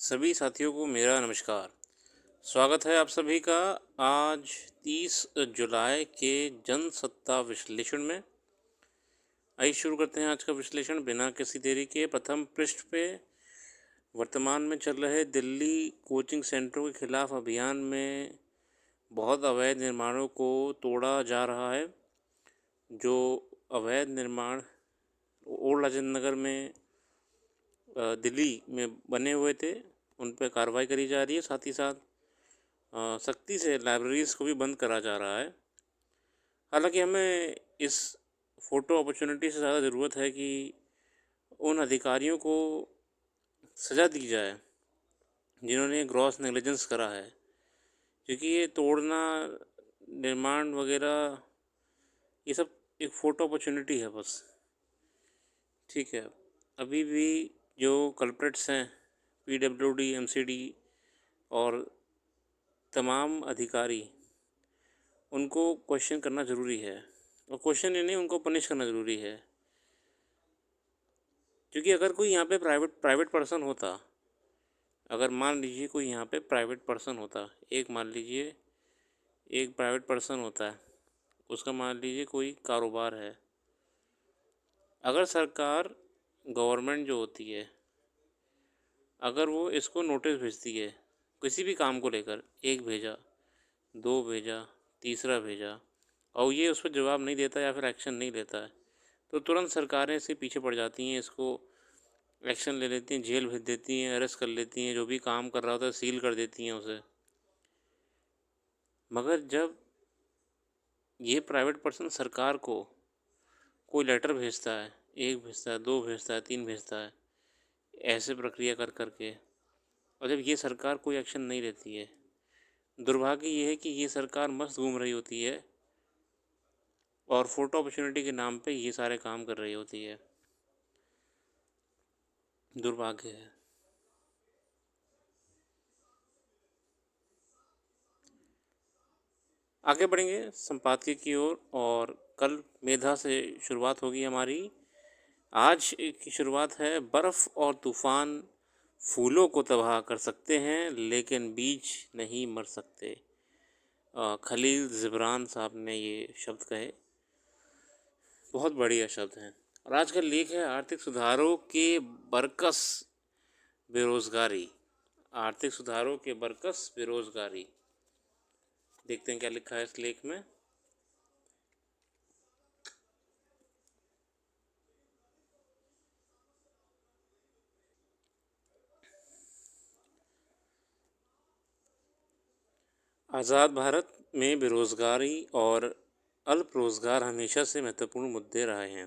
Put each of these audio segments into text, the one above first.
सभी साथियों को मेरा नमस्कार। स्वागत है आप सभी का आज 30 जुलाई के जनसत्ता विश्लेषण में। आइए शुरू करते हैं आज का विश्लेषण बिना किसी देरी के। प्रथम पृष्ठ पे वर्तमान में चल रहे दिल्ली कोचिंग सेंटरों के खिलाफ अभियान में बहुत अवैध निर्माणों को तोड़ा जा रहा है। जो अवैध निर्माण ओल्ड राजेंद्र नगर में दिल्ली में बने हुए थे उन पर कार्रवाई करी जा रही है। साथ ही साथ सख्ती से लाइब्रेरीज़ को भी बंद करा जा रहा है। हालांकि हमें इस फ़ोटो अपॉर्चुनिटी से ज़्यादा ज़रूरत है कि उन अधिकारियों को सज़ा दी जाए जिन्होंने ग्रॉस नेग्लिजेंस करा है, क्योंकि ये तोड़ना निर्माण वगैरह ये सब एक फ़ोटो अपॉर्चुनिटी है बस। ठीक है, अभी भी जो कल्प्रिट्स हैं पीडब्ल्यूडी, एमसीडी और तमाम अधिकारी, उनको क्वेश्चन करना ज़रूरी है। और क्वेश्चन ही नहीं, उनको पनिश करना ज़रूरी है। क्योंकि अगर कोई यहाँ पे प्राइवेट पर्सन होता, अगर मान लीजिए कोई यहाँ पे प्राइवेट पर्सन होता, एक मान लीजिए एक प्राइवेट पर्सन होता है, उसका मान लीजिए कोई कारोबार है। अगर सरकार, गवर्नमेंट जो होती है, अगर वो इसको नोटिस भेजती है किसी भी काम को लेकर, एक भेजा, दो भेजा, तीसरा भेजा, और ये उस पर जवाब नहीं देता या फिर एक्शन नहीं लेता है, तो तुरंत सरकारें इसके पीछे पड़ जाती हैं, इसको एक्शन ले लेती हैं, जेल भेज देती हैं, अरेस्ट कर लेती हैं, जो भी काम कर रहा होता है सील कर देती हैं उसे। मगर जब ये प्राइवेट पर्सन सरकार को कोई लेटर भेजता है, एक भेजता है, दो भेजता है, तीन भेजता है, ऐसे प्रक्रिया कर करके, और जब ये सरकार कोई एक्शन नहीं लेती है, दुर्भाग्य ये है कि ये सरकार मस्त घूम रही होती है और फोटो अपॉर्चुनिटी के नाम पे ये सारे काम कर रही होती है। दुर्भाग्य है। आगे बढ़ेंगे संपादकीय की ओर, और कल मेधा से शुरुआत होगी हमारी। आज की शुरुआत है, बर्फ़ और तूफ़ान फूलों को तबाह कर सकते हैं लेकिन बीज नहीं मर सकते। खलील जिब्रान साहब ने ये शब्द कहे, बहुत बढ़िया शब्द हैं। और आज का लेख है, आर्थिक सुधारों के बरकस बेरोज़गारी। आर्थिक सुधारों के बरकस बेरोज़गारी। देखते हैं क्या लिखा है इस लेख में। आज़ाद भारत में बेरोज़गारी और अल्प रोज़गार हमेशा से महत्वपूर्ण मुद्दे रहे हैं।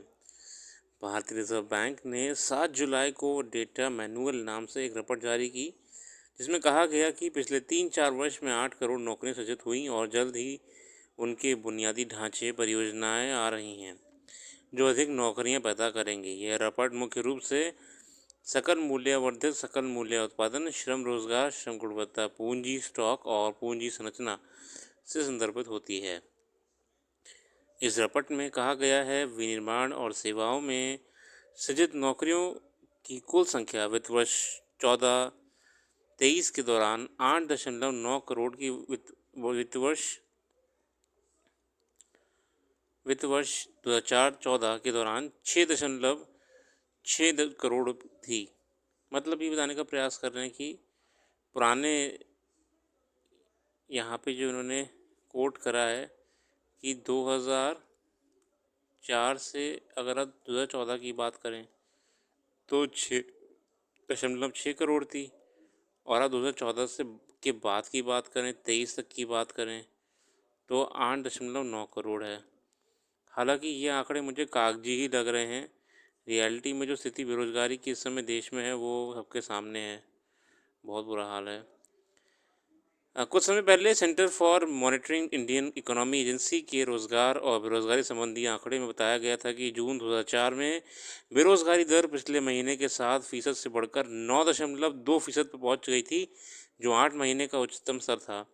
भारतीय रिजर्व बैंक ने 7 जुलाई को डेटा मैनुअल नाम से एक रिपोर्ट जारी की, जिसमें कहा गया कि पिछले 3-4 वर्ष में 8 करोड़ नौकरियां सृजित हुई और जल्द ही उनके बुनियादी ढांचे परियोजनाएं आ रही हैं जो अधिक नौकरियां पैदा करेंगी। यह रिपोर्ट मुख्य रूप से सकल मूल्य वर्धित सकल मूल्य उत्पादन, श्रम रोजगार, श्रम गुणवत्ता, पूंजी स्टॉक और पूंजी संरचना से संदर्भित होती है। इस रिपोर्ट में कहा गया है, विनिर्माण और सेवाओं में सृजित नौकरियों की कुल संख्या वित्त वर्ष 14-23 के दौरान 8.9 करोड़ की वित्त वर्ष 2004-14 के दौरान 6.6 करोड़ थी। मतलब ये बताने का प्रयास कर रहे हैं कि पुराने यहाँ पे जो इन्होंने कोट करा है कि 2004 से अगर आप 2014 की बात करें तो 6.6 करोड़ थी, और आप 2014 से के बाद की बात करें, 23 तक की बात करें, तो 8.9 करोड़ है। हालांकि ये आंकड़े मुझे कागजी ही लग रहे हैं। रियलिटी में जो स्थिति बेरोजगारी की इस समय देश में है वो सबके सामने है। बहुत बुरा हाल है। कुछ समय पहले centre for monitoring Indian economy agency के रोज़गार और बेरोज़गारी संबंधी आंकड़े में बताया गया था कि जून 2004 में बेरोज़गारी दर पिछले महीने के 7% से बढ़कर 9.2% पर पहुंच गई थी, जो 8 महीने का उच्चतम स्तर था।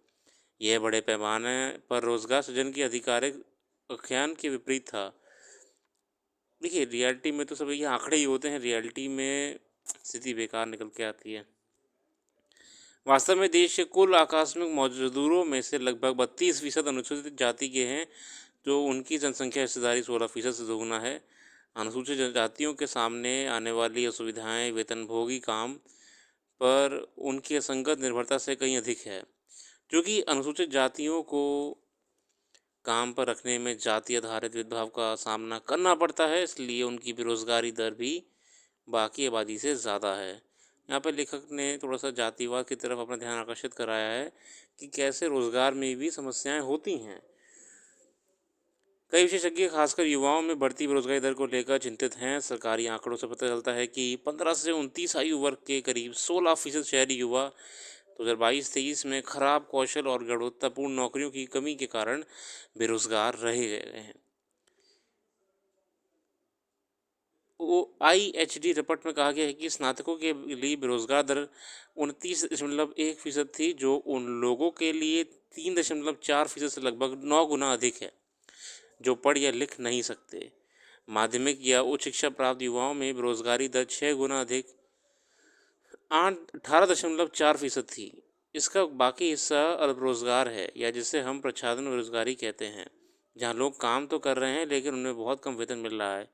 यह बड़े पैमाने पर रोज़गार सृजन की आधिकारिक आख्यान के विपरीत था। देखिए, रियलिटी में तो सब ये आंकड़े ही होते हैं, रियलिटी में स्थिति बेकार निकल के आती है। वास्तव में देश के कुल आकस्मिक मजदूरों में से लगभग 32% अनुसूचित जाति के हैं, जो उनकी जनसंख्या हिस्सेदारी 16% से दोगुना है। अनुसूचित जनजातियों के सामने आने वाली असुविधाएं वेतनभोगी काम पर उनकी असंगत निर्भरता से कहीं अधिक है। क्योंकि अनुसूचित जातियों को काम पर रखने में जाति आधारित भेदभाव का सामना करना पड़ता है, इसलिए उनकी बेरोजगारी दर भी बाकी आबादी से ज़्यादा है। यहाँ पर लेखक ने थोड़ा सा जातिवाद की तरफ अपना ध्यान आकर्षित कराया है कि कैसे रोजगार में भी समस्याएं होती हैं। कई विशेषज्ञ खासकर युवाओं में बढ़ती बेरोजगारी दर को लेकर चिंतित हैं। सरकारी आंकड़ों से पता चलता है कि 15 से 29 आयु वर्ग के करीब 16% शहरी युवा 2022-23 में खराब कौशल और गुणवत्तापूर्ण नौकरियों की कमी के कारण बेरोजगार रह गए हैं। IHD रिपोर्ट में कहा गया है कि स्नातकों के लिए बेरोजगार दर 29.1% थी, जो उन लोगों के लिए 3.4% से लगभग 9 गुना अधिक है जो पढ़ या लिख नहीं सकते। माध्यमिक या उच्च शिक्षा प्राप्त युवाओं में बेरोजगारी दर 6 गुना अधिक 18.4% थी। इसका बाकी हिस्सा अल्परोजगार है, या जिसे हम प्रच्छादन बेरोजगारी कहते हैं, जहाँ लोग काम तो कर रहे हैं लेकिन उन्हें बहुत कम वेतन मिल रहा है।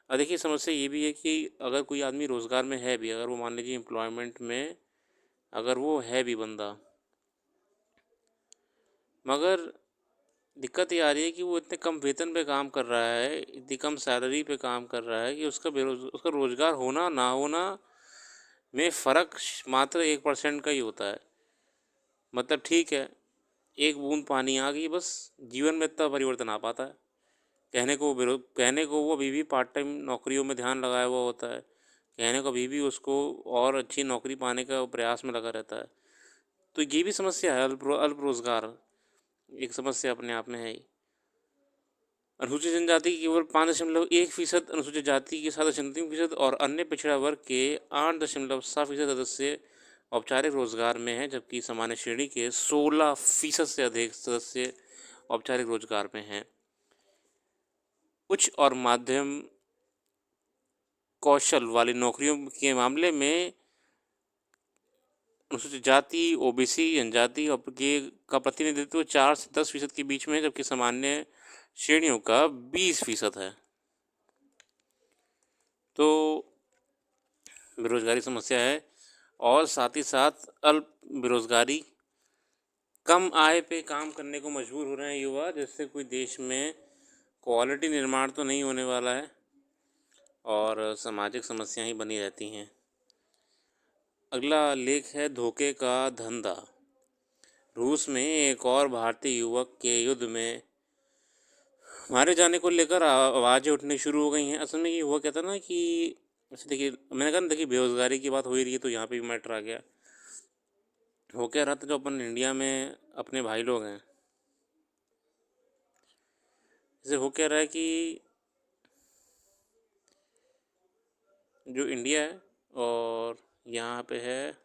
और देखिए, समस्या ये भी है कि अगर कोई आदमी रोज़गार में है भी, अगर वो मान लीजिए एम्प्लॉयमेंट में अगर वो है भी बंदा, मगर दिक्कत ये आ रही है कि वो इतने कम वेतन पे काम कर रहा है, इतनी कम सैलरी पे काम कर रहा है कि उसका रोज़गार होना ना होना में फ़र्क मात्र 1% का ही होता है। मतलब ठीक है, एक बूंद पानी आ गई, बस जीवन में इतना परिवर्तन आ पाता है। कहने को वो अभी भी पार्ट टाइम नौकरियों में ध्यान लगाया हुआ होता है, कहने को अभी भी उसको और अच्छी नौकरी पाने का प्रयास में लगा रहता है। तो ये भी समस्या है, अल्प रोजगार एक समस्या अपने आप में है ही। अनुसूचित जनजाति की केवल 5.1% अनुसूचित जाति के 7.3% और अन्य पिछड़ा वर्ग के 8.7% सदस्य औपचारिक रोजगार में हैं, जबकि सामान्य श्रेणी के 16% से अधिक सदस्य औपचारिक रोजगार में हैं। उच्च और माध्यम कौशल वाली नौकरियों के मामले में अनुसूचित जाति, ओबीसी, जनजाति के का प्रतिनिधित्व 4 से 10% के बीच में है, जबकि सामान्य श्रेणियों का 20% है। तो बेरोजगारी समस्या है, और साथ ही साथ अल्प बेरोजगारी, कम आय पे काम करने को मजबूर हो रहे हैं युवा, जिससे कोई देश में क्वालिटी निर्माण तो नहीं होने वाला है और सामाजिक समस्याएं ही बनी रहती हैं। अगला लेख है धोखे का धंधा। रूस में एक और भारतीय युवक के युद्ध में मारे जाने को लेकर आवाज़ें उठनी शुरू हो गई हैं। असल में ये हुआ क्या था ना कि अच्छा देखिए, मैंने कहा ना, देखिए बेरोज़गारी की बात हो ही रही है तो यहाँ पे भी मैटर आ गया। हो क्या रहा था, जो अपन इंडिया में अपने भाई लोग हैं, जैसे हो क्या रहा है कि जो इंडिया है और यहाँ पे है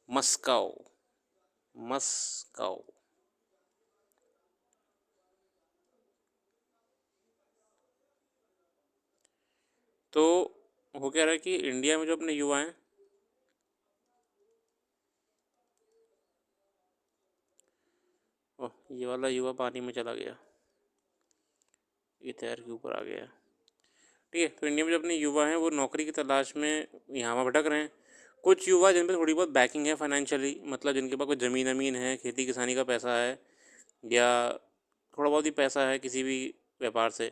मस्काओ, मस्काओ। तो हो क्या रहा है कि इंडिया में जो अपने युवा हैं, ओह ये वाला युवा पानी में चला गया, ये तैर के ऊपर आ गया। ठीक है, तो इंडिया में जो अपने युवा हैं वो नौकरी की तलाश में यहाँ वहाँ भटक रहे हैं। कुछ युवा जिन पर थोड़ी बहुत बैकिंग है फाइनेंशियली, मतलब जिनके पास कोई ज़मीन अमीन है, खेती किसानी का पैसा है, या थोड़ा बहुत ही पैसा है किसी भी व्यापार से,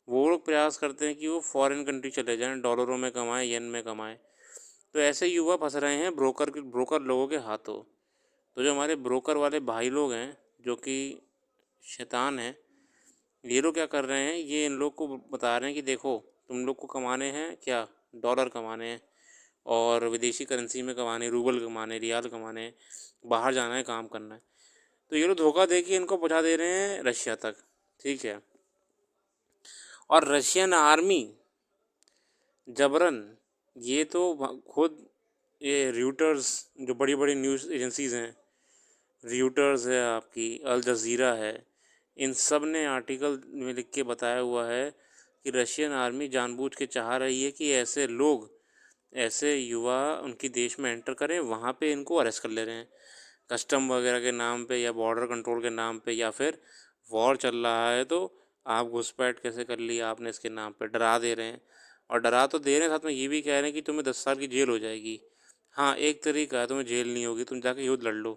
वो लोग प्रयास करते हैं कि वो फॉरेन कंट्री चले जाएं, डॉलरों में कमाएं, येन में कमाएं। तो ऐसे युवा फंस रहे हैं ब्रोकर लोगों के हाथों। तो जो हमारे ब्रोकर वाले भाई लोग हैं, जो कि शैतान हैं, ये लोग क्या कर रहे हैं, ये इन लोग को बता रहे हैं कि देखो, तुम लोग को कमाने हैं क्या, डॉलर कमाने हैं और विदेशी करेंसी में कमाने, रूबल कमाने, रियाल कमाने, बाहर जाना है, काम करना है। तो ये लोग धोखा दे के इनको पहुँचा दे रहे हैं रशिया तक। ठीक है, और रशियन आर्मी जबरन, ये तो खुद ये र्यूटर्स, जो बड़ी बड़ी न्यूज़ एजेंसीज़ हैं, र्यूटर्स है, आपकी अल जज़ीरा है, इन सब ने आर्टिकल में लिख के बताया हुआ है कि रशियन आर्मी जानबूझ के चाह रही है कि ऐसे लोग ऐसे युवा उनकी देश में एंटर करें, वहाँ पे इनको अरेस्ट कर ले रहे हैं कस्टम वगैरह के नाम पे या बॉर्डर कंट्रोल के नाम पे, या फिर वॉर चल रहा है तो आप घुसपैठ कैसे कर लिया आपने इसके नाम पे डरा दे रहे हैं। और डरा तो दे रहे हैं, साथ में ये भी कह रहे हैं कि तुम्हें 10 साल की जेल हो जाएगी। हाँ, एक तरीका है, तुम्हें जेल नहीं होगी, तुम जाके युद्ध लड़ लो,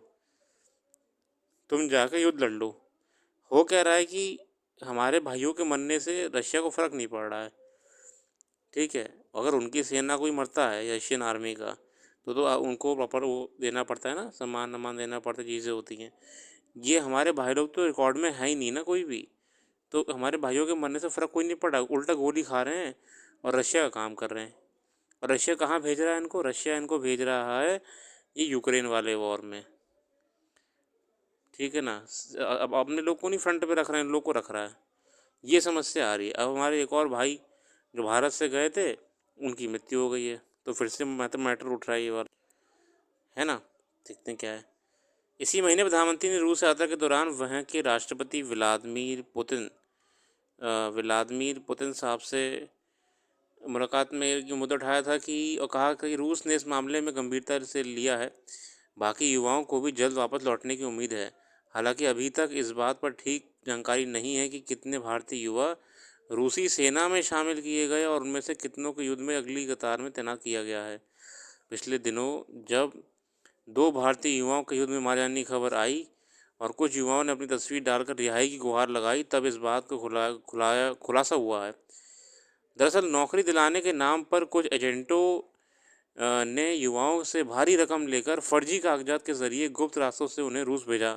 तुम जाके युद्ध लड़ लो। हो क्या रहा है कि हमारे भाइयों के मरने से रशिया को फ़र्क नहीं पड़ रहा है, ठीक है। अगर उनकी सेना कोई मरता है रशियन आर्मी का, तो उनको प्रॉपर वो देना पड़ता है ना, सम्मान सम्मान देना पड़ता है, चीज़ें होती हैं। ये हमारे भाई लोग तो रिकॉर्ड में है ही नहीं ना कोई भी। तो हमारे भाइयों के मरने से फ़र्क कोई नहीं पड़ा, उल्टा गोली खा रहे हैं और रशिया का काम कर रहे हैं। और रशिया कहाँ भेज रहा है इनको? रशिया इनको भेज रहा है ये यूक्रेन वाले वॉर में, ठीक है ना। अब अपने लोग को नहीं फ्रंट पे रख रहे हैं, इन लोग को रख रहा है। ये समस्या आ रही है। अब हमारे एक और भाई जो भारत से गए थे, उनकी मृत्यु हो गई है, तो फिर से मैटर उठ रहा है ये वाला, है ना। देखते हैं क्या है। इसी महीने प्रधानमंत्री ने रूस यात्रा के दौरान वहाँ के राष्ट्रपति व्लादिमीर पुतिन साहब से मुलाकात में ये मुद्दा उठाया था कि और कहा कि रूस ने इस मामले में गंभीरता से लिया है, बाकी युवाओं को भी जल्द वापस लौटने की उम्मीद है। हालांकि अभी तक इस बात पर ठीक जानकारी नहीं है कि कितने भारतीय युवा रूसी सेना में शामिल किए गए और उनमें से कितनों को युद्ध में अगली कतार में तैनात किया गया है। पिछले दिनों जब 2 भारतीय युवाओं के युद्ध में मारे जाने की खबर आई और कुछ युवाओं ने अपनी तस्वीर डालकर रिहाई की गुहार लगाई, तब इस बात को खुलासा हुआ है। दरअसल नौकरी दिलाने के नाम पर कुछ एजेंटों ने युवाओं से भारी रकम लेकर फर्जी कागजात के जरिए गुप्त रास्तों से उन्हें रूस भेजा।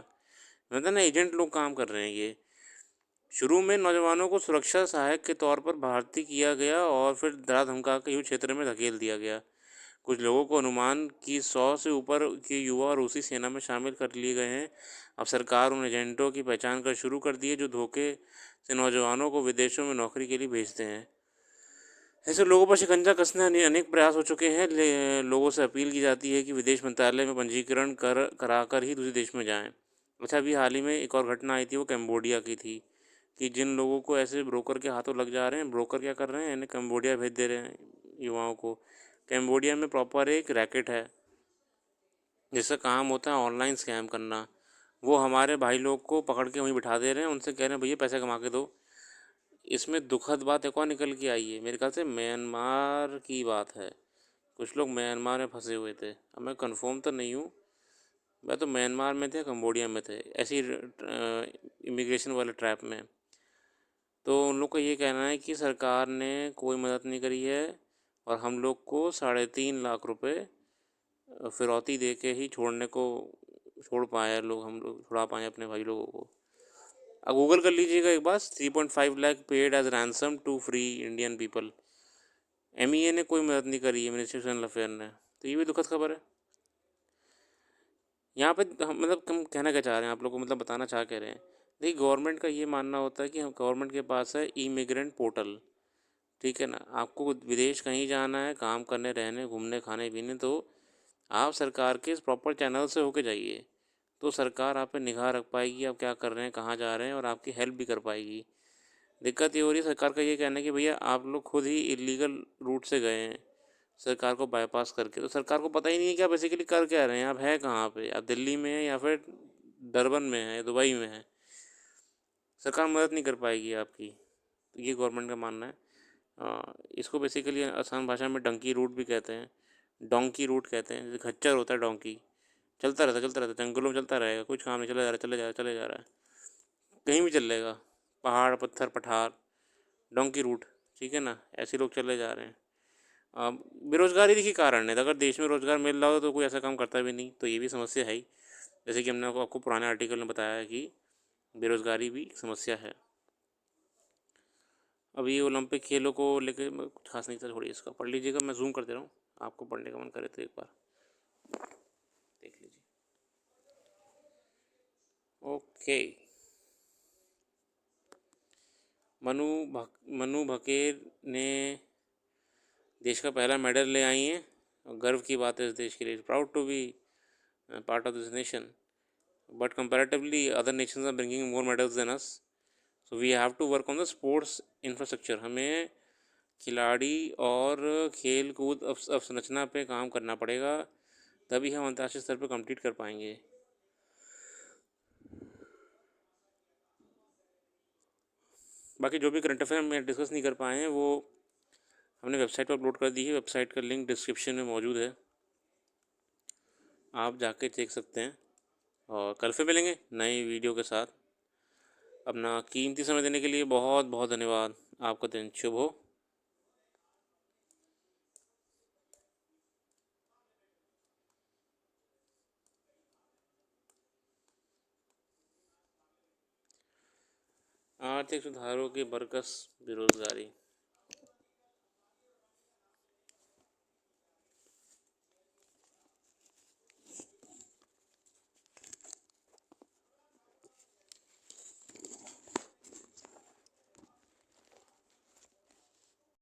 मतलब ना, एजेंट लोग काम कर रहे हैं ये। शुरू में नौजवानों को सुरक्षा सहायक के तौर पर भर्ती किया गया और फिर डरा धमका के युद्ध क्षेत्र में धकेल दिया गया। कुछ लोगों को अनुमान कि 100 से ऊपर के युवा रूसी सेना में शामिल कर लिए गए हैं। अब सरकार उन एजेंटों की पहचान कर शुरू कर दी है जो धोखे से नौजवानों को विदेशों में नौकरी के लिए भेजते हैं। ऐसे लोगों पर शिकंजा कसने अनेक प्रयास हो चुके हैं। लोगों से अपील की जाती है कि विदेश मंत्रालय में पंजीकरण कराकर ही दूसरे देश में जाएं। अच्छा, अभी हाल ही में एक और घटना आई थी, वो कम्बोडिया की थी कि जिन लोगों को ऐसे ब्रोकर के हाथों लग जा रहे हैं, ब्रोकर क्या कर रहे हैं, इन्हें कम्बोडिया भेज दे रहे हैं युवाओं को। कम्बोडिया में प्रॉपर एक रैकेट है जिसका काम होता है ऑनलाइन स्कैम करना। वो हमारे भाई लोग को पकड़ के वहीं बिठा दे रहे हैं, उनसे कह रहे हैं भैया पैसे कमा के दो। इसमें दुखद बात एक और निकल के आई है, मेरे ख्याल से म्यांमार की बात है। कुछ लोग म्यांमार में फंसे हुए थे, अब मैं कंफर्म तो नहीं हूँ, मैं तो म्यांमार में थे, कंबोडिया में थे, ऐसी इमिग्रेशन वाले ट्रैप में। तो उन लोग का ये कहना है कि सरकार ने कोई मदद नहीं करी है और हम लोग को 3.5 लाख रुपए फिरौती दे के ही छोड़ पाए लोग, हम लोग छुड़ा पाए अपने भाई लोगों को। अब गूगल कर लीजिएगा एक बार, 3.5 lakh paid as ransom to free Indian people. MEA ने कोई मदद नहीं करी है, मिनिस्ट्री ऑफ जनरल अफेयर ने, तो ये भी दुखद खबर है। यहाँ पे मतलब हम कहना क्या चाह रहे हैं आप लोग को, मतलब बताना चाह कह रहे हैं। देखिए, गवर्नमेंट का ये मानना होता है कि हम गवर्नमेंट के पास है इमिग्रेंट पोर्टल, ठीक है ना। आपको विदेश कहीं जाना है काम करने, रहने, घूमने, खाने पीने, तो आप सरकार के इस प्रॉपर चैनल से होके जाइए, तो सरकार आप पे निगाह रख पाएगी आप क्या कर रहे हैं, कहाँ जा रहे हैं, और आपकी हेल्प भी कर पाएगी। दिक्कत ये हो रही है, सरकार का ये कहना है कि भैया आप लोग खुद ही इलीगल रूट से गए हैं सरकार को बाईपास करके, तो सरकार को पता ही नहीं है कि आप बेसिकली कर क्या रहे हैं, आप हैं कहाँ पे, आप दिल्ली में हैं या फिर डरबन में हैं या दुबई में हैं। सरकार मदद नहीं कर पाएगी आपकी, तो ये गवर्नमेंट का मानना है। इसको बेसिकली आसान भाषा में डंकी रूट भी कहते हैं, डोंकी रूट कहते हैं। जैसे खच्चर होता है डोंकी, चलता रहता जंगलों में, चलता रहेगा, कुछ काम नहीं, चले जा रहा है, चले जा रहा है, कहीं भी चलेगा, पहाड़ पत्थर पठार, डोंकी रूट, ठीक है ना। ऐसे लोग चले जा रहे हैं। बेरोजगारी देखिए कारण है, अगर देश में रोजगार मिल रहा हो तो कोई ऐसा काम करता भी नहीं, तो ये भी समस्या है ही। जैसे कि हमने आपको पुराने आर्टिकल में बताया है कि बेरोजगारी भी समस्या है। अभी ओलंपिक खेलों को लेकर मैं कुछ खास नहीं था, छोड़िए इसका, पढ़ लीजिएगा, मैं जूम कर दे रहा हूँ, आपको पढ़ने का मन करे तो एक बार देख लीजिए। ओके। मनु मनु भकेर ने देश का पहला मेडल ले आई हैं और गर्व की बात है इस देश के लिए, proud to be part of this nation, but comparatively other nations are bringing more medals than us, so we have to work on the sports infrastructure. हमें खिलाड़ी और खेल कूद अवसंरचना पे काम करना पड़ेगा, तभी हम अंतर्राष्ट्रीय स्तर पर कम्पीट कर पाएंगे। बाकी जो भी करंट अफेयर में डिस्कस नहीं कर पाए हैं वो हमने वेबसाइट पर अपलोड कर दी है। वेबसाइट का लिंक डिस्क्रिप्शन में मौजूद है, आप जाके देख सकते हैं। और कल फिर मिलेंगे नई वीडियो के साथ। अपना कीमती समय देने के लिए बहुत बहुत धन्यवाद। आपका दिन शुभ हो। आर्थिक सुधारों की बरकस बेरोजगारी।